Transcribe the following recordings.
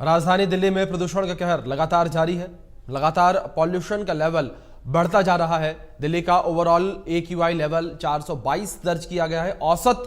राजधानी दिल्ली में प्रदूषण का कहर लगातार जारी है। लगातार पॉल्यूशन का लेवल बढ़ता जा रहा है। दिल्ली का ओवरऑल AQI लेवल 422 दर्ज किया गया है। औसत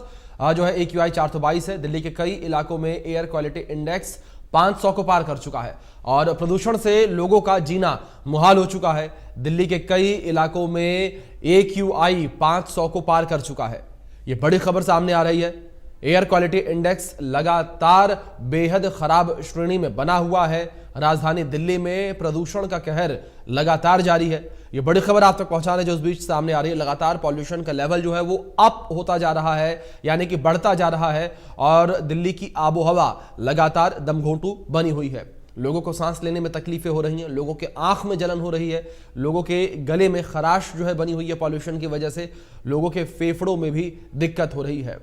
जो है AQI 422 है। दिल्ली के कई इलाकों में एयर क्वालिटी इंडेक्स 500 को पार कर चुका है और प्रदूषण से लोगों का जीना मुहाल हो चुका है। दिल्ली के कई इलाकों में AQI 500 को पार कर चुका है। यह बड़ी खबर सामने आ रही है। एयर क्वालिटी इंडेक्स लगातार बेहद खराब श्रेणी में बना हुआ है। राजधानी दिल्ली में प्रदूषण का कहर लगातार जारी है। यह बड़ी खबर आप तक पहुंचा रहे जो उस बीच सामने आ रही है। लगातार पॉल्यूशन का लेवल जो है वो अप होता जा रहा है, यानी कि बढ़ता जा रहा है और दिल्ली की आबोहवा लगातार दमघोंटू बनी हुई है। लोगों को सांस लेने में तकलीफें हो रही हैं, लोगों के आंख में जलन हो रही है, लोगों के गले में खराश जो है बनी हुई है पॉल्यूशन की वजह से, लोगों के फेफड़ों में भी दिक्कत हो रही है।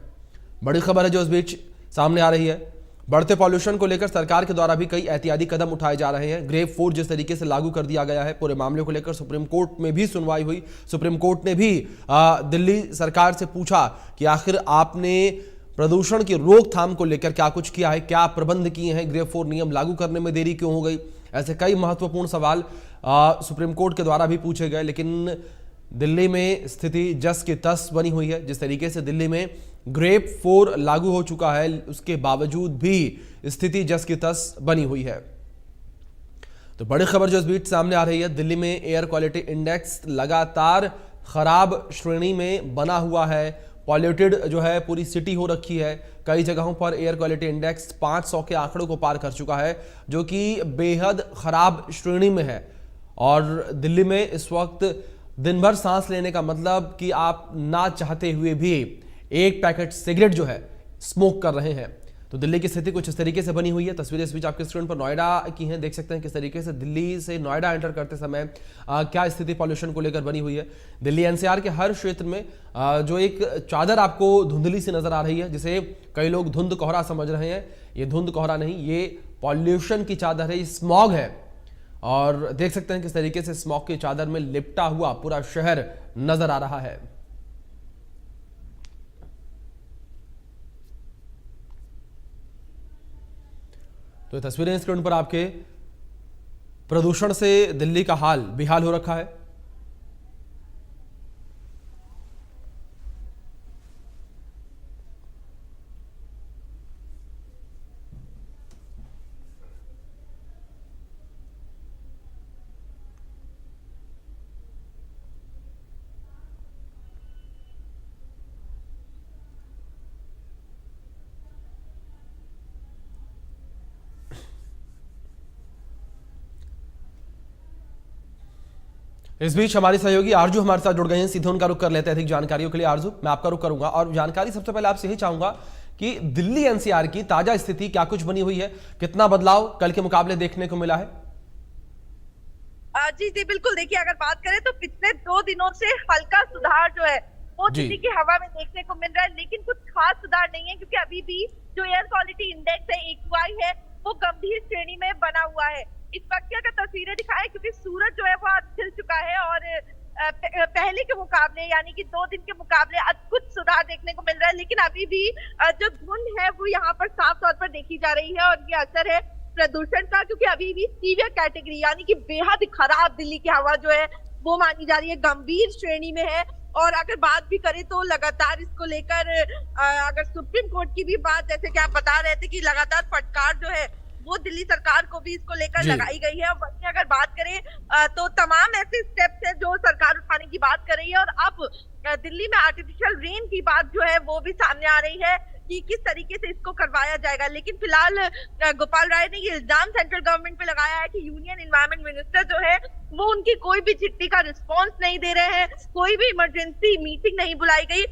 बड़ी खबर है जो इस बीच सामने आ रही है। बढ़ते पॉल्यूशन को लेकर सरकार के द्वारा भी कई एहतियाती कदम उठाए जा रहे हैं। ग्रेव 4 जिस तरीके से लागू कर दिया गया है, पूरे मामले को लेकर सुप्रीम कोर्ट में भी सुनवाई हुई। सुप्रीम कोर्ट ने भी दिल्ली सरकार से पूछा कि आखिर आपने प्रदूषण की रोकथाम को लेकर क्या कुछ किया है, क्या प्रबंध किए हैं, ग्रेव 4 नियम लागू करने में देरी क्यों हो गई। ऐसे कई महत्वपूर्ण सवाल सुप्रीम कोर्ट के द्वारा भी पूछे गए, लेकिन दिल्ली में स्थिति जस की तस बनी हुई है। जिस तरीके से दिल्ली में ग्रेव 4 लागू हो चुका है, उसके बावजूद भी स्थिति जस की तस बनी हुई है। तो बड़ी खबर जो इस बीच सामने आ रही है, दिल्ली में एयर क्वालिटी इंडेक्स लगातार खराब श्रेणी में बना हुआ है। पॉल्यूटेड जो है पूरी सिटी हो रखी है। कई जगहों पर एयर क्वालिटी इंडेक्स 500 के आंकड़ों को पार कर चुका है, जो कि बेहद खराब श्रेणी में है। और दिल्ली में इस वक्त दिन भर सांस लेने का मतलब कि आप ना चाहते हुए भी एक पैकेट सिगरेट जो है स्मोक कर रहे हैं। तो दिल्ली की स्थिति कुछ इस तरीके से बनी हुई है। तस्वीरें इस बीच आपके स्क्रीन पर नोएडा की हैं, देख सकते हैं किस तरीके से दिल्ली से नोएडा एंटर करते समय क्या स्थिति पॉल्यूशन को लेकर बनी हुई है। दिल्ली NCR के हर क्षेत्र में जो एक चादर आपको धुंधली सी नजर आ रही है, जिसे कई लोग धुंध कोहरा समझ रहे हैं। ये धुंध कोहरा नहीं, ये पॉल्यूशन की चादर है, ये स्मॉग है। और देख सकते हैं किस तरीके से स्मॉग की चादर में लिपटा हुआ पूरा शहर नजर आ रहा है। तो ये तस्वीरें स्क्रीन पर आपके प्रदूषण से दिल्ली का हाल बेहाल हो रखा है। इस बीच हमारी सहयोगी आरजू हमारे साथ जुड़ गए हैं। सीधे उनका रुख कर लेते हैं अधिक जानकारियों के लिए। आरजू, मैं आपका रुख करूंगा और जानकारी सबसे पहले आपसे यही चाहूंगा कि दिल्ली NCR की ताजा स्थिति क्या कुछ बनी हुई है, कितना बदलाव कल के मुकाबले देखने को मिला है? जी जी बिल्कुल। देखिए, अगर बात करें तो पिछले 2 दिनों से हल्का सुधार जो है वो दिल्ली की हवा में देखने को मिल रहा है, लेकिन कुछ खास सुधार नहीं है, क्योंकि अभी भी जो एयर क्वालिटी इंडेक्स है AQI है वो गंभीर श्रेणी में बना हुआ है। इस वक्त की अगर तस्वीरें दिखाएं, क्योंकि सूरज जो है वो आज खिल चुका है और पहले के मुकाबले यानी कि 2 दिन के मुकाबले आज कुछ सुधार देखने को मिल रहा है, लेकिन अभी भी जो धुंध है वो यहाँ पर साफ तौर पर देखी जा रही है और ये असर है प्रदूषण का, क्योंकि अभी भी सीवियर कैटेगरी यानी कि बेहद खराब दिल्ली की हवा जो है वो मानी जा रही है, गंभीर श्रेणी में है। और अगर बात भी करें तो लगातार इसको लेकर अगर सुप्रीम कोर्ट की भी बात, जैसे कि आप बता रहे थे कि लगातार फटकार जो है वो दिल्ली सरकार को भी इसको लेकर लगाई गई है। और वहीं अगर बात करें तो तमाम ऐसे स्टेप्स हैं जो सरकार उठाने की बात कर रही है। और अब दिल्ली में आर्टिफिशियल रेन की बात जो है वो भी सामने आ रही है कि किस तरीके से इसको करवाया जाएगा। लेकिन फिलहाल गोपाल राय ने ये इल्जाम सेंट्रल गवर्नमेंट पे लगाया है कि यूनियन एनवायरमेंट मिनिस्टर जो है वो उनकी कोई भी चिट्ठी का रिस्पॉन्स नहीं दे रहे हैं, कोई भी इमरजेंसी मीटिंग नहीं बुलाई गई।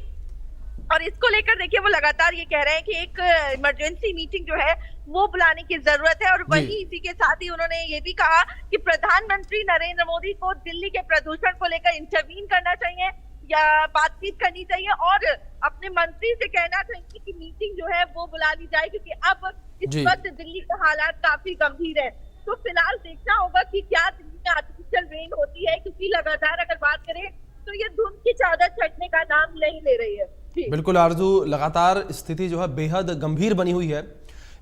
और इसको लेकर देखिए वो लगातार ये कह रहे हैं कि एक इमरजेंसी मीटिंग जो है वो बुलाने की जरूरत है। और वहीं इसी के साथ ही उन्होंने ये भी कहा कि प्रधानमंत्री नरेंद्र मोदी को दिल्ली के प्रदूषण को लेकर इंटरवीन करना चाहिए या बातचीत करनी चाहिए और अपने मंत्री से कहना चाहिए कि मीटिंग जो है वो बुला ली जाए, क्योंकि अब इस वक्त दिल्ली के हालात काफी गंभीर है। तो फिलहाल देखना होगा कि क्या दिल्ली में आर्टिफिशियल रेन होती है, क्योंकि लगातार अगर बात करें तो ये धुंध की चादर छटने का नाम नहीं ले रही है। बिल्कुल आरजू, लगातार स्थिति जो है बेहद गंभीर बनी हुई है।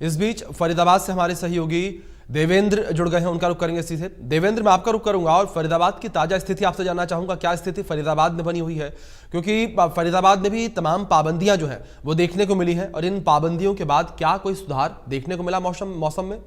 इस बीच फरीदाबाद से हमारे सहयोगी देवेंद्र जुड़ गए हैं, उनका रुख करेंगे सीधे। देवेंद्र, मैं आपका रुख करूंगा और फरीदाबाद की ताजा स्थिति आपसे जानना चाहूंगा। क्या स्थिति फरीदाबाद में बनी हुई है, क्योंकि फरीदाबाद में भी तमाम पाबंदियां जो है वो देखने को मिली हैं, और इन पाबंदियों के बाद क्या कोई सुधार देखने को मिला मौसम में?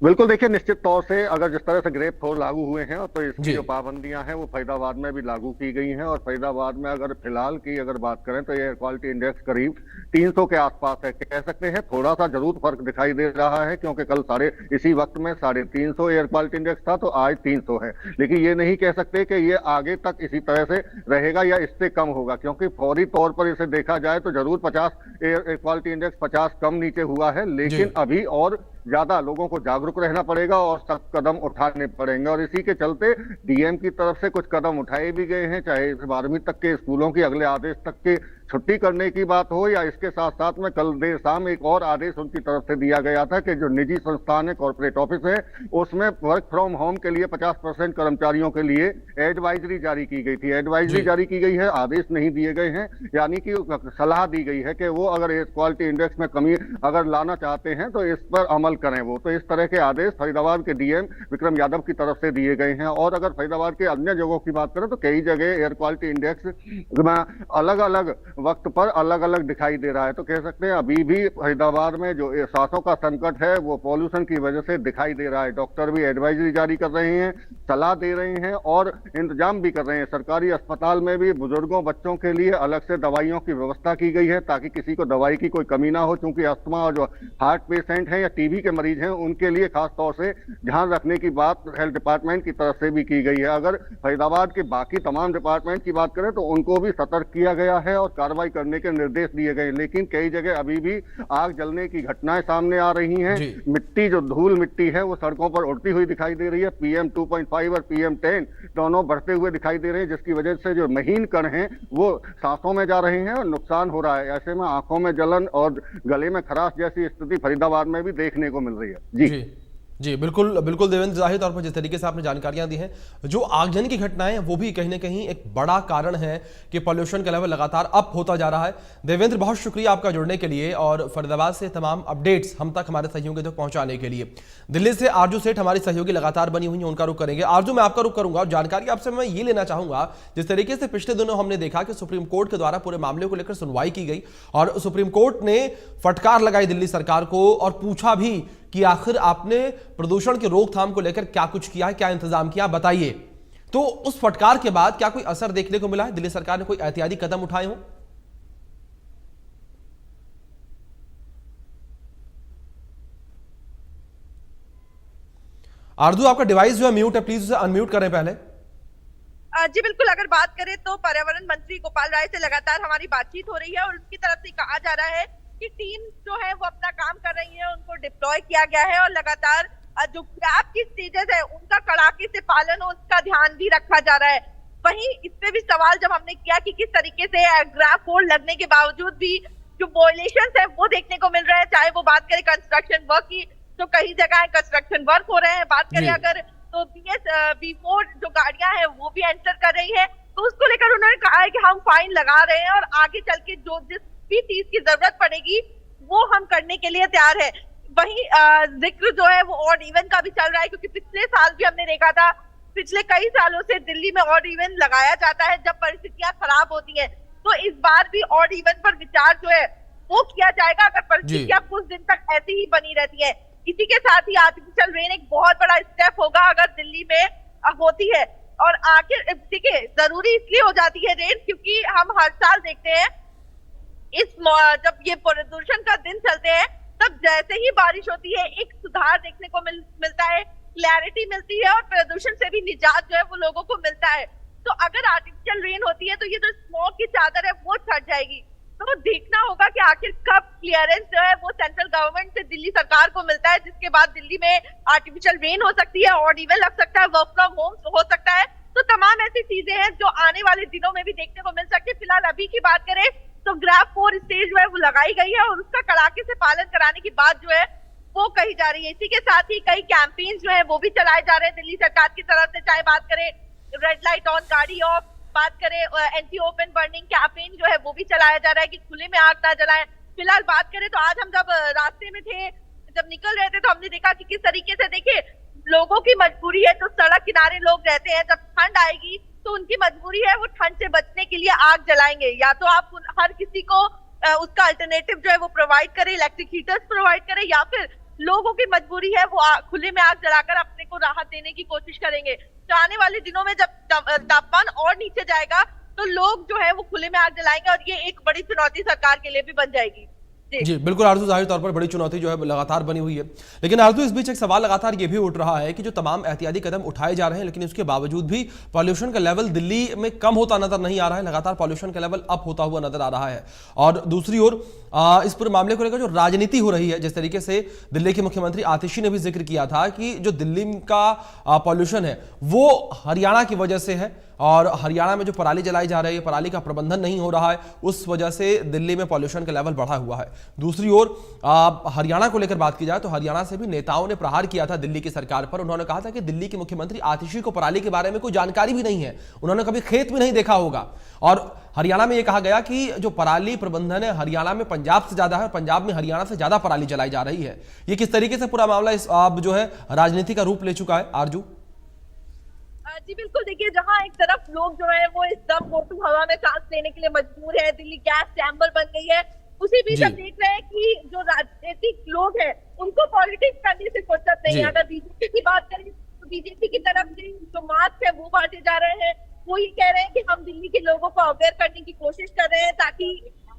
बिल्कुल, देखिए निश्चित तौर से अगर जिस तरह से ग्रेप फ्लोर लागू हुए हैं तो इसकी जो पाबंदियां हैं वो फरीदाबाद में भी लागू की गई हैं। और फरीदाबाद में अगर फिलहाल की अगर बात करें तो एयर क्वालिटी इंडेक्स करीब 300 के आसपास है। कह सकते हैं थोड़ा सा जरूर फर्क दिखाई दे रहा है, क्योंकि कल इसी वक्त में 350 एयर क्वालिटी इंडेक्स था, तो आज 300 है। लेकिन ये नहीं कह सकते कि ये आगे तक इसी तरह से रहेगा या इससे कम होगा, क्योंकि फौरी तौर पर इसे देखा जाए तो जरूर 50 एयर क्वालिटी इंडेक्स 50 कम नीचे हुआ है, लेकिन अभी और ज्यादा लोगों को जागरूक रहना पड़ेगा और सख्त कदम उठाने पड़ेंगे। और इसी के चलते डीएम की तरफ से कुछ कदम उठाए भी गए हैं, चाहे 12वीं तक के स्कूलों की अगले आदेश तक के छुट्टी करने की बात हो, या इसके साथ साथ में कल देर शाम एक और आदेश उनकी तरफ से दिया गया था कि जो निजी संस्थान है, कॉर्पोरेट ऑफिस है, उसमें वर्क फ्रॉम होम के लिए 50% कर्मचारियों के लिए एडवाइजरी जारी की गई थी। एडवाइजरी जारी की गई है, आदेश नहीं दिए गए हैं, यानी कि सलाह दी गई है कि वो अगर एयर क्वालिटी इंडेक्स में कमी अगर लाना चाहते हैं तो इस पर अमल करें वो। तो इस तरह के आदेश फरीदाबाद के डीएम विक्रम यादव की तरफ से दिए गए हैं। और अगर फरीदाबाद के अन्य जगहों की बात करें तो कई जगह एयर क्वालिटी इंडेक्स अलग अलग वक्त पर अलग अलग दिखाई दे रहा है। तो कह सकते हैं अभी भी फरीदाबाद में जो सांसों का संकट है वो पॉल्यूशन की वजह से दिखाई दे रहा है। डॉक्टर भी एडवाइजरी जारी कर रहे हैं, सलाह दे रहे हैं और इंतजाम भी कर रहे हैं। सरकारी अस्पताल में भी बुजुर्गों बच्चों के लिए अलग से दवाइयों की व्यवस्था की गई है, ताकि किसी को दवाई की कोई कमी ना हो। चूंकि अस्थमा और जो हार्ट पेशेंट हैं या टीबी के मरीज हैं, उनके लिए खास तौर से ध्यान रखने की बात हेल्थ डिपार्टमेंट की तरफ से भी की गई है। अगर फरीदाबाद के बाकी तमाम डिपार्टमेंट की बात करें तो उनको भी सतर्क किया गया है और कार्रवाई करने के निर्देश दिए गए। लेकिन कई जगह अभी भी आग जलने की घटनाएं सामने आ रही हैं। मिट्टी, जो धूल मिट्टी है, वो सड़कों पर उड़ती हुई दिखाई दे रही है। PM 2.5 और PM 10 दोनों बढ़ते हुए दिखाई दे रहे हैं, जिसकी वजह से जो महीन कण हैं वो सांसों में जा रहे हैं और नुकसान हो रहा है। ऐसे में आंखों में जलन और गले में खराश जैसी स्थिति फरीदाबाद में भी देखने को मिल रही है। जी जी, बिल्कुल बिल्कुल देवेंद्र, जाहिर तौर पर जिस तरीके से आपने जानकारियां दी हैं, जो आगजनी की घटनाएं हैं वो भी कहीं ना कहीं एक बड़ा कारण है कि पॉल्यूशन का लेवल लगातार अप होता जा रहा है। देवेंद्र, बहुत शुक्रिया आपका जुड़ने के लिए और फरीदाबाद से तमाम अपडेट्स हम तक हमारे सहयोगी तक पहुंचाने के लिए। दिल्ली से आरजू सेठ हमारी सहयोगी लगातार बनी हुई है, उनका रुख करेंगे। आरजू, मैं आपका रुख करूंगा और जानकारी आपसे मैं ये लेना चाहूंगा, जिस तरीके से पिछले दिनों हमने देखा कि सुप्रीम कोर्ट के द्वारा पूरे मामले को लेकर सुनवाई की गई और सुप्रीम कोर्ट ने फटकार लगाई दिल्ली सरकार को और पूछा भी कि आखिर आपने प्रदूषण की रोकथाम को लेकर क्या कुछ किया है, क्या इंतजाम किया, बताइए। तो उस फटकार के बाद क्या कोई असर देखने को मिला है? दिल्ली सरकार ने कोई एहतियाती कदम उठाए हो? आरजू, आपका डिवाइस जो है म्यूट है, प्लीज उसे अनम्यूट करें पहले। जी बिल्कुल, अगर बात करें तो पर्यावरण मंत्री गोपाल राय से लगातार हमारी बातचीत हो रही है और उनकी तरफ से कहा जा रहा है कि टीम जो है वो अपना काम कर रही है, उनको डिप्लॉय किया गया है और लगातार जो ग्रैप की स्टेजेस है उनका कड़ाके से पालन हो, उसका ध्यान भी रखा जा रहा है। वहीं इस पे भी सवाल जब हमने किया कि किस तरीके से ग्रैप कोड लगने के बावजूद भी जो वॉयलेशंस है वो देखने को मिल रहा है, चाहे वो बात करें कंस्ट्रक्शन वर्क की, तो कई जगह कंस्ट्रक्शन वर्क हो रहे हैं। बात करें अगर तो BS-V4 जो गाड़ियां हैं वो भी एंटर कर रही है, तो उसको लेकर उन्होंने कहा है कि हम फाइन लगा रहे हैं और आगे चल के जो जिस भी चीज की जरूरत पड़ेगी वो हम करने के लिए तैयार है। वहीं जिक्र जो है वो ऑड इवन का भी चल रहा है, क्योंकि पिछले साल भी हमने देखा था, पिछले कई सालों से दिल्ली में ऑड इवन लगाया जाता है जब परिस्थितियां खराब होती हैं। तो इस बार भी ऑड इवन पर विचार जो है वो किया जाएगा अगर परिस्थितियां कुछ दिन तक ऐसी ही बनी रहती है। इसी के साथ ही आर्टिफिशियल रेन एक बहुत बड़ा स्टेप होगा अगर दिल्ली में होती है। और आखिर देखिए, जरूरी इसलिए हो जाती है रेन क्योंकि हम हर साल देखते हैं जब ये प्रदूषण का दिन चलते हैं तब जैसे ही बारिश होती है एक सुधार देखने को मिलता है, क्लैरिटी मिलती है और प्रदूषण से भी निजात जो है वो लोगों को मिलता है। तो अगर आर्टिफिशियल रेन होती है तो ये जो स्मॉग की चादर है वो छट जाएगी। तो देखना होगा कि आखिर कब क्लियरेंस जो है वो सेंट्रल गवर्नमेंट से दिल्ली सरकार को मिलता है, जिसके बाद दिल्ली में आर्टिफिशियल रेन हो सकती है, ऑड इवन लग सकता है, वर्क फ्रॉम होम हो सकता है। तो तमाम ऐसी चीजें हैं जो आने वाले दिनों में भी देखने को मिल सकती है। फिलहाल अभी की बात करें तो ग्रैप 4 स्टेज जो है वो लगाई गई है और उसका कड़ाके से पालन कराने की बात जो है वो कही जा रही है। इसी के साथ ही कई कैंपेन्स जो है वो भी चलाए जा रहे हैं दिल्ली सरकार की तरफ से, चाहे बात करें रेड लाइट ऑन गाड़ी ऑफ, बात करें एंटी ओपन बर्निंग कैंपेन जो है वो भी चलाया जा रहा है कि खुले में आग ना जलाएं। फिलहाल बात करें तो आज हम जब रास्ते में थे जब निकल रहे थे तो हमने देखा कि किस तरीके से, देखिए लोगों की मजबूरी है, तो सड़क किनारे लोग रहते हैं, जब ठंड आएगी तो उनकी मजबूरी है वो ठंड से बचने के लिए आग जलाएंगे। या तो आप हर किसी को उसका अल्टरनेटिव जो है वो प्रोवाइड करे, इलेक्ट्रिक हीटर्स प्रोवाइड करे, या फिर लोगों की मजबूरी है वो खुले में आग जलाकर अपने को राहत देने की कोशिश करेंगे। तो आने वाले दिनों में जब तापमान और नीचे जाएगा तो लोग जो है वो खुले में आग जलाएंगे और ये एक बड़ी चुनौती सरकार के लिए भी बन जाएगी। जी बिल्कुल आरजू, जाहिर तौर पर बड़ी चुनौती जो है लगातार बनी हुई है। लेकिन आरजू, इस बीच एक सवाल लगातार ये भी उठ रहा है कि जो तमाम एहतियाती कदम उठाए जा रहे हैं, लेकिन उसके बावजूद भी पॉल्यूशन का लेवल दिल्ली में कम होता नजर नहीं आ रहा है, लगातार पॉल्यूशन का लेवल अप होता हुआ नजर आ रहा है। और दूसरी ओर इस पूरे मामले को लेकर जो राजनीति हो रही है, जिस तरीके से दिल्ली के मुख्यमंत्री आतिशी ने भी जिक्र किया था कि जो दिल्ली का पॉल्यूशन है वो हरियाणा की वजह से है, और हरियाणा में जो पराली जलाई जा रही है, पराली का प्रबंधन नहीं हो रहा है, उस वजह से दिल्ली में पॉल्यूशन का लेवल बढ़ा हुआ है। दूसरी ओर हरियाणा को लेकर बात की जाए तो हरियाणा से भी नेताओं ने प्रहार किया था दिल्ली की सरकार पर। उन्होंने कहा था कि दिल्ली के मुख्यमंत्री आतिशी को पराली के बारे में कोई जानकारी भी नहीं है, उन्होंने कभी खेत भी नहीं देखा होगा। और हरियाणा में यह कहा गया कि जो पराली प्रबंधन है हरियाणा में पंजाब से ज्यादा है, और पंजाब में हरियाणा से ज्यादा पराली जलाई जा रही है। ये किस तरीके से पूरा मामला इस जो है राजनीति का रूप ले चुका है आरजू? जी बिल्कुल, देखिए जहां एक तरफ लोग जो है वो एकदम मोटू हवा में सांस लेने के लिए मजबूर है, दिल्ली गैस चैम्बर बन गई है, उसी बीच हम देख रहे हैं कि जो राजनीतिक लोग हैं उनको पॉलिटिक्स करने से फुर्सत नहीं है। अगर बीजेपी की बात करें तो बीजेपी की तरफ से जो मास्क है वो बांटे जा रहे हैं, वो ये कह रहे हैं कि हम दिल्ली के लोगों को अवेयर करने की कोशिश कर रहे हैं ताकि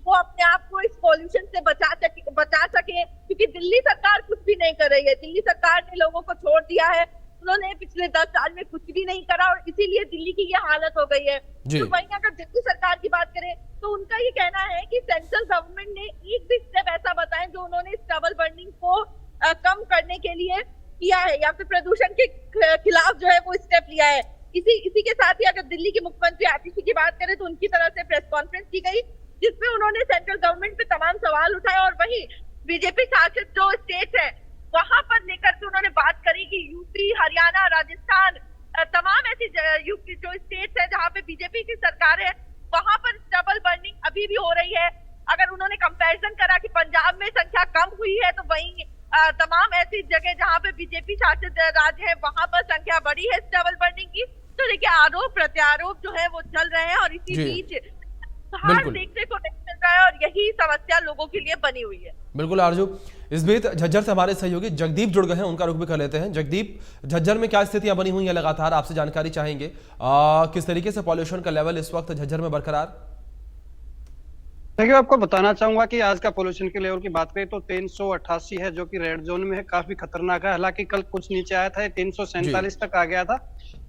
वो अपने आप को इस पॉल्यूशन से बचा सके, क्योंकि दिल्ली सरकार कुछ भी नहीं कर रही है। दिल्ली सरकार ने लोगों को छोड़ दिया है, उन्होंने पिछले 10 साल में कुछ भी नहीं करा और इसीलिए दिल्ली की ये हालत हो गई है। तो वहीं अगर दिल्ली सरकार की बात करें तो उनका ये कहना है कि सेंट्रल गवर्नमेंट ने एक भी स्टेप ऐसा बताएं जो उन्होंने इस डबल बर्निंग को कम करने के लिए किया है या फिर प्रदूषण के खिलाफ जो है वो स्टेप लिया है। इसी के साथ ही अगर दिल्ली के मुख्यमंत्री आतिशी की बात करें तो उनकी तरफ से प्रेस कॉन्फ्रेंस की गई जिसमें उन्होंने सेंट्रल गवर्नमेंट पे तमाम सवाल उठाए और वहीं बीजेपी शासित जो स्टेट है वहां पर लेकर के उन्होंने बात करी कि यूपी, हरियाणा, राजस्थान, तमाम ऐसी यूपी जो स्टेट्स है जहां पे बीजेपी की सरकार है वहां पर डबल बर्निंग अभी भी हो रही है। अगर उन्होंने कंपैरिजन करा कि पंजाब में संख्या कम हुई है तो वहीं तमाम ऐसी जगह जहां पे बीजेपी शासित राज्य है वहां पर संख्या बढ़ी है इस डबल बर्निंग की। तो देखिए आरोप प्रत्यारोप जो है वो चल रहे हैं और इसी बीच हार देखने को नहीं मिल रहा है और यही समस्या लोगों के लिए बनी हुई है। बिल्कुल आरजू, इस बीच झज्जर से हमारे सहयोगी जगदीप जुड़ गए हैं, उनका रुख भी कर लेते हैं। जगदीप, झज्जर में क्या स्थितियां बनी हुई हैं लगातार, आपसे जानकारी चाहेंगे किस तरीके से पॉल्यूशन का लेवल इस वक्त झज्जर में बरकरार? देखिए आपको बताना चाहूंगा कि आज का पोल्यूशन के लेवल की बात करें तो 388 है जो कि रेड जोन में है, काफी खतरनाक है। हालांकि कल कुछ नीचे आया था, 347 तक आ गया था,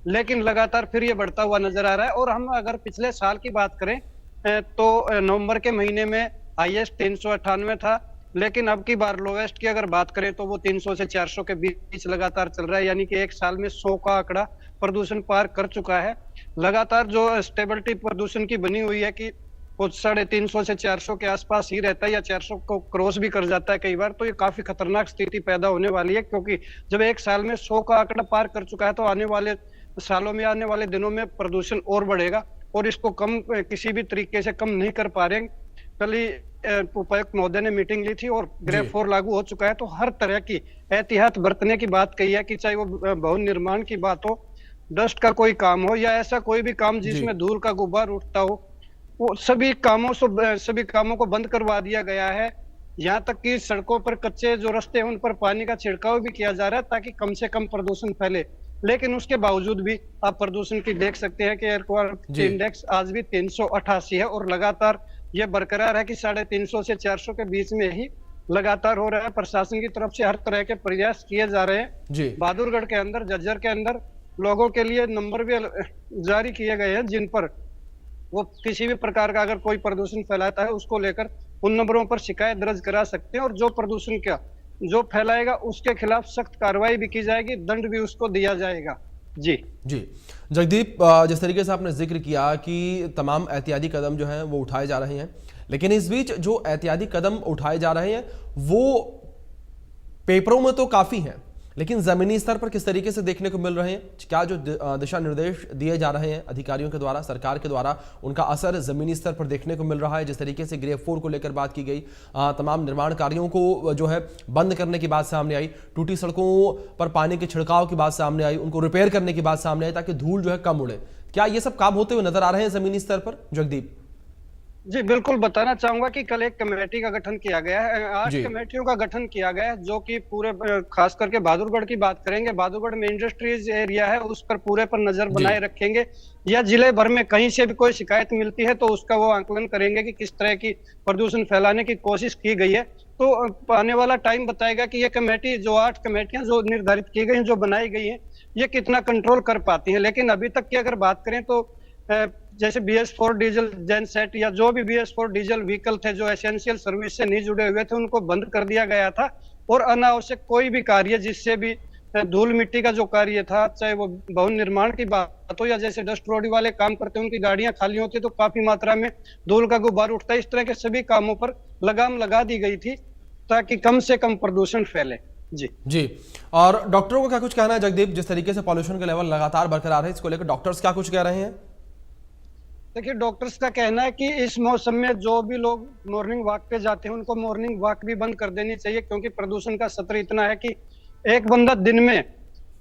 लेकिन लगातार फिर ये बढ़ता हुआ नजर आ रहा है। और हम अगर पिछले साल की बात करें तो नवंबर के महीने में हाईएस्ट 398 था, लेकिन अब की बार लोवेस्ट की अगर बात करें तो वो 300 से 400 के बीच लगातार चल रहा है, यानी कि एक साल में 100 का आंकड़ा प्रदूषण पार कर चुका है। लगातार जो स्टेबिलिटी प्रदूषण की बनी हुई है कि वो 350 से 400 के आसपास ही रहता है या 400 को क्रॉस भी कर जाता है कई बार, तो ये काफी खतरनाक स्थिति पैदा होने वाली है। क्योंकि जब एक साल में 100 का आंकड़ा पार कर चुका है तो आने वाले सालों में, आने वाले दिनों में प्रदूषण और बढ़ेगा और इसको कम किसी भी तरीके से कम नहीं कर पा रहे हैं। कल ही उपायुक्त महोदय ने मीटिंग ली थी और ग्रेड 4 लागू हो चुका है, तो हर तरह की एहतियात बरतने की बात कही है कि चाहे वो भवन निर्माण की बात हो, डस्ट का कोई काम हो या ऐसा कोई भी काम जिसमें धूल का गुब्बार उठता हो, वो सभी कामों को बंद करवा दिया गया है। यहाँ तक कि सड़कों पर कच्चे जो रास्ते हैं उन पर पानी का छिड़काव भी किया जा रहा है ताकि कम से कम प्रदूषण फैले। लेकिन उसके बावजूद भी आप प्रदूषण की देख सकते हैं कि एयर क्वालिटी इंडेक्स आज भी 388 है और लगातार ये बरकरार है कि 350 से 400 के बीच में ही लगातार हो रहा है। प्रशासन की तरफ से हर तरह के प्रयास किए जा रहे हैं। बहादुरगढ़ के अंदर, झज्जर के अंदर लोगों के लिए नंबर भी जारी किए गए हैं जिन पर वो किसी भी प्रकार का अगर कोई प्रदूषण फैलाता है उसको लेकर उन नंबरों पर शिकायत दर्ज करा सकते हैं और जो प्रदूषण का जो फैलाएगा उसके खिलाफ सख्त कार्रवाई भी की जाएगी, दंड भी उसको दिया जाएगा। जी जगदीप, जिस तरीके से आपने जिक्र किया कि तमाम एहतियाती कदम जो हैं वो उठाए जा रहे हैं, लेकिन इस बीच जो एहतियाती कदम उठाए जा रहे हैं वो पेपरों में तो काफी हैं, लेकिन जमीनी स्तर पर किस तरीके से देखने को मिल रहे हैं, क्या जो दिशा निर्देश दिए जा रहे हैं अधिकारियों के द्वारा, सरकार के द्वारा, उनका असर जमीनी स्तर पर देखने को मिल रहा है? जिस तरीके से ग्रेव 4 को लेकर बात की गई, तमाम निर्माण कार्यों को जो है बंद करने की बात सामने आई, टूटी सड़कों पर पानी के छिड़काव की बात सामने आई, उनको रिपेयर करने की बात सामने आई ताकि धूल जो है कम उड़े, क्या ये सब काम होते हुए नजर आ रहे हैं जमीनी स्तर पर? जगदीप जी बिल्कुल, बताना चाहूंगा कि कल एक कमेटी का गठन किया गया है, 8 जी। कमेटियों का गठन किया गया है, जो कि पूरे खास करके बहादुरगढ़ की बात करेंगे, बहादुरगढ़ में इंडस्ट्रीज एरिया है, उस पर पूरे पर नजर बनाए रखेंगे, या जिले भर में कहीं से भी कोई शिकायत मिलती है तो उसका वो आंकलन करेंगे कि किस तरह की प्रदूषण फैलाने की कोशिश की गई है। तो आने वाला टाइम बताएगा कि ये कमेटी, जो 8 कमेटियां जो निर्धारित की गई, जो बनाई गई है, ये कितना कंट्रोल कर पाती है। लेकिन अभी तक की अगर बात करें तो जैसे BS4 डीजल जेनसेट या जो भी BS4 डीजल व्हीकल थे जो एसेंशियल सर्विस से नहीं जुड़े हुए थे, उनको बंद कर दिया गया था, और अनावश्यक कोई भी कार्य जिससे भी धूल मिट्टी का जो कार्य था, चाहे वो भवन निर्माण की बात हो या जैसे डस्ट रोडी वाले काम करते हैं, उनकी गाड़ियां खाली होती तो काफी मात्रा में धूल का गुब्बार उठता है, इस तरह के सभी कामों पर लगाम लगा दी गई थी ताकि कम से कम प्रदूषण फैले। जी। और डॉक्टरों को क्या कुछ कहना है जगदीप? जिस तरीके से पॉल्यूशन का लेवल लगातार बरकरार है, इसको लेकर डॉक्टर्स क्या कुछ कह रहे हैं? देखिए, डॉक्टर्स का कहना है कि इस मौसम में जो भी लोग मॉर्निंग वॉक पे जाते हैं उनको मॉर्निंग वॉक भी बंद कर देनी चाहिए, क्योंकि प्रदूषण का स्तर इतना है कि एक बंदा दिन में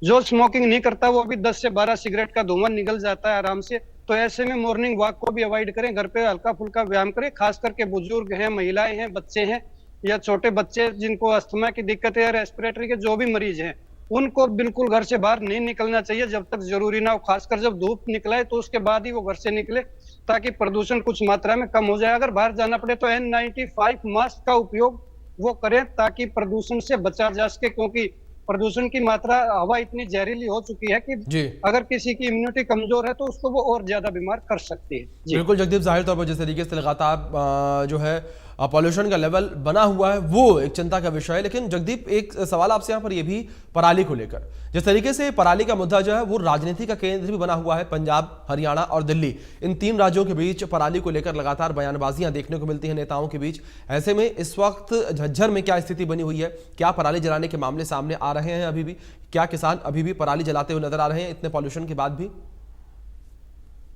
जो स्मोकिंग नहीं करता वो भी 10 से 12 सिगरेट का धुआं निकल जाता है आराम से। तो ऐसे में मॉर्निंग वॉक को भी अवॉइड करें, घर पे हल्का फुल्का व्यायाम करें, खास करके बुजुर्ग हैं, महिलाएं हैं, बच्चे हैं या छोटे बच्चे जिनको अस्थमा की दिक्कत है या रेस्पिरेटरी के जो भी मरीज हैं, उनको बिल्कुल घर से बाहर नहीं निकलना चाहिए जब तक जरूरी ना हो। खासकर जब धूप निकला है तो उसके बाद ही वो घर से निकले ताकि प्रदूषण कुछ मात्रा में कम हो जाए। अगर बाहर जाना पड़े तो N95 मास्क का उपयोग वो करें ताकि प्रदूषण से बचा जा सके, क्योंकि प्रदूषण की मात्रा, हवा इतनी जहरीली हो चुकी है कि अगर किसी की इम्यूनिटी कमजोर है तो उसको वो और ज्यादा बीमार कर सकती है। बिल्कुल जगदीप, जाहिर तौर पर जिस तरीके से लगातार जो है पॉल्यूशन का लेवल बना हुआ है वो एक चिंता का विषय है। लेकिन जगदीप, एक सवाल आपसे यहाँ पर ये भी पराली को लेकर, जिस तरीके से पराली का मुद्दा जो है वो राजनीति का केंद्र भी बना हुआ है, पंजाब, हरियाणा और दिल्ली, इन 3 राज्यों के बीच पराली को लेकर लगातार बयानबाजियां देखने को मिलती हैं नेताओं के बीच। ऐसे में इस वक्त झज्जर में क्या स्थिति बनी हुई है? क्या पराली जलाने के मामले सामने आ रहे हैं अभी भी? क्या किसान अभी भी पराली जलाते हुए नजर आ रहे हैं इतने पॉल्यूशन के बाद भी?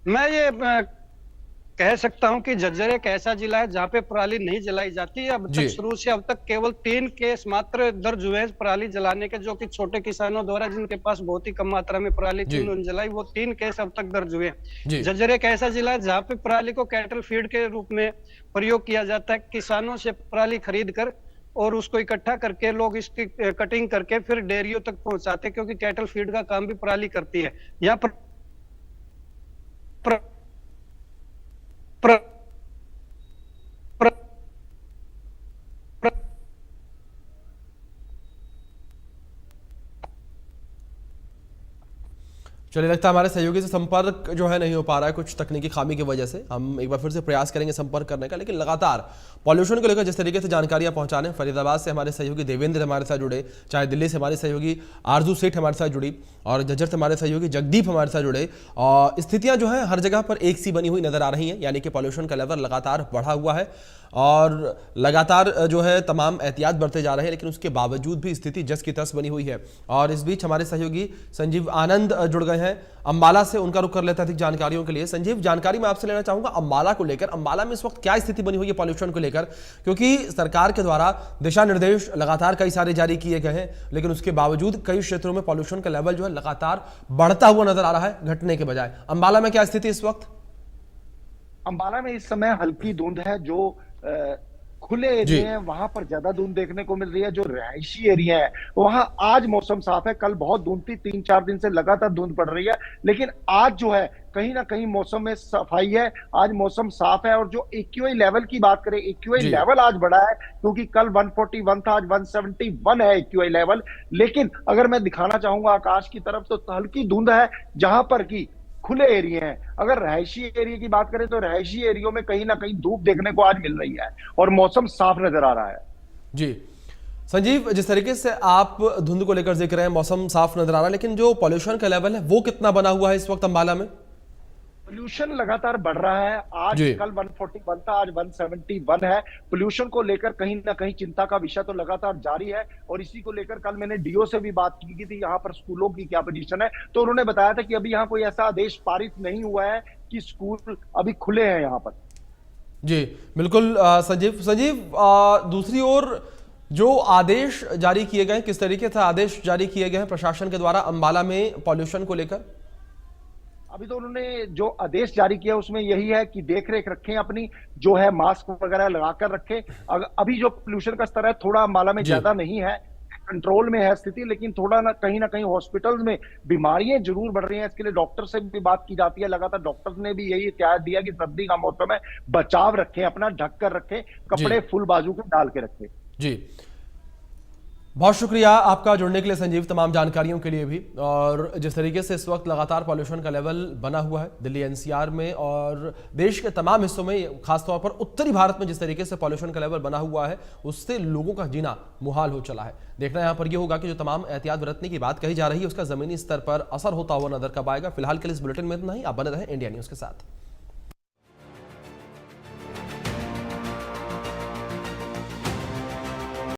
मैं ये कह सकता हूं कि झज्जर एक ऐसा जिला है जहां पे पराली नहीं जलाई जाती है। अब तक शुरू से अब तक केवल 3 केस मात्र दर्ज हुए हैं पराली जलाने के, जो कि छोटे किसानों द्वारा जिनके पास बहुत ही कम मात्रा में पराली थी उन्होंने जलाई, वो 3 केस अब तक दर्ज हुए हैं। झज्जर एक ऐसा जिला है जहाँ पे पराली को कैटल फीड के रूप में प्रयोग किया जाता है। किसानों से पराली खरीद कर और उसको इकट्ठा करके लोग इसकी कटिंग करके फिर डेयरियों तक पहुंचाते, क्योंकि कैटल फीड का काम भी पराली करती है। यहाँ पर चलिए, लगता है हमारे सहयोगी से संपर्क जो है नहीं हो पा रहा है कुछ तकनीकी खामी की वजह से। हम एक बार फिर से प्रयास करेंगे संपर्क करने का। लेकिन लगातार पॉल्यूशन को लेकर जिस तरीके से जानकारियां पहुंचाने, फरीदाबाद से हमारे सहयोगी देवेंद्र हमारे साथ जुड़े, चाहे दिल्ली से हमारे सहयोगी आरजू सेठ हमारे साथ जुड़ी, और झज्जर से हमारे सहयोगी जगदीप हमारे साथ जुड़े, और स्थितियां जो है हर जगह पर एक सी बनी हुई नजर आ रही हैं, यानी कि पॉल्यूशन का लेवल लगातार बढ़ा हुआ है और लगातार जो है तमाम एहतियात बरते जा रहे हैं, लेकिन उसके बावजूद भी स्थिति जस की तस बनी हुई है। और इस बीच हमारे सहयोगी संजीव आनंद जुड़ गए हैं अंबाला से, उनका रुख कर लेते हैं अधिक जानकारियों के लिए। संजीव, जानकारी मैं आपसे लेना चाहूंगा अंबाला को लेकर। अंबाला में इस वक्त क्या स्थिति बनी हुई है पॉल्यूशन को लेकर, क्योंकि सरकार के द्वारा दिशा निर्देश लगातार कई सारे जारी किए गए हैं, लेकिन उसके बावजूद कई क्षेत्रों में पॉल्यूशन का लेवल जो है लगातार बढ़ता हुआ नजर आ रहा है, घटने के बजाय। अंबाला में क्या स्थिति इस वक्त? अंबाला में इस समय हल्की धुंध है, जो खुले एरिया हैं वहां पर ज्यादा धुंध देखने को मिल रही है। जो रिहायशी एरिया है वहां आज मौसम साफ है, कल बहुत धुंध थी, 3-4 दिन से लगातार धुंध पड़ रही है, लेकिन आज जो है कहीं ना कहीं मौसम में सफाई है, आज मौसम साफ है। और जो AQI लेवल की बात करें, AQI लेवल आज बढ़ा है, क्योंकि कल 141 था, आज 171 है AQI लेवल। लेकिन अगर मैं दिखाना चाहूंगा आकाश की तरफ, तो हल्की धुंध है जहां पर की खुले एरिया हैं। अगर रहायशी एरिया की बात करें तो रहायशी एरियो में कहीं ना कहीं धूप देखने को आज मिल रही है और मौसम साफ नजर आ रहा है। जी संजीव, जिस तरीके से आप धुंध को लेकर जिक्र है, मौसम साफ नजर आ रहा है, लेकिन जो पॉल्यूशन का लेवल है वो कितना बना हुआ है इस वक्त अंबाला में? पोल्यूशन लगातार बढ़ रहा है। आज जी। कल 141 था, आज 171 है। पोल्यूशन को लेकर कहीं ना कहीं चिंता का विषय तो लगातार जारी है, और इसी को लेकर कल मैंने डीओ से भी बात की थी, यहाँ पर स्कूलों की क्या पोजीशन है। तो उन्होंने बताया था कि अभी यहाँ कोई ऐसा आदेश पारित नहीं हुआ है कि स्कूल अभी खुले हैं यहाँ पर। जी बिल्कुल संजीव दूसरी ओर जो आदेश जारी किए गए, किस तरीके से आदेश जारी किए गए हैं प्रशासन के द्वारा अंबाला में पॉल्यूशन को लेकर? अभी तो उन्होंने जो आदेश जारी किया उसमें यही है कि देख रेख रखें अपनी, जो है मास्क वगैरह लगाकर रखें। अभी जो पोल्यूशन का स्तर है थोड़ा अंबाला में ज्यादा नहीं है, कंट्रोल में है स्थिति, लेकिन थोड़ा ना कहीं हॉस्पिटल्स में बीमारियां जरूर बढ़ रही हैं। इसके लिए डॉक्टर से भी बात की जाती है लगातार। डॉक्टर्स ने भी यही हिदायत दिया कि सर्दी का मौसम है, बचाव रखें, अपना ढक कर रखें, कपड़े फुल बाजू के डाल के रखें। जी बहुत शुक्रिया आपका जुड़ने के लिए संजीव, तमाम जानकारियों के लिए भी। और जिस तरीके से इस वक्त लगातार पॉल्यूशन का लेवल बना हुआ है दिल्ली एनसीआर में और देश के तमाम हिस्सों में, खासतौर पर उत्तरी भारत में जिस तरीके से पॉल्यूशन का लेवल बना हुआ है, उससे लोगों का जीना मुहाल हो चला है। देखना यहाँ पर यह होगा कि जो तमाम एहतियात बरतने की बात कही जा रही है उसका जमीनी स्तर पर असर होता हुआ नजर कब आएगा। फिलहाल के लिए इस बुलेटिन में इतना ही। आप बने रहें इंडिया न्यूज के साथ।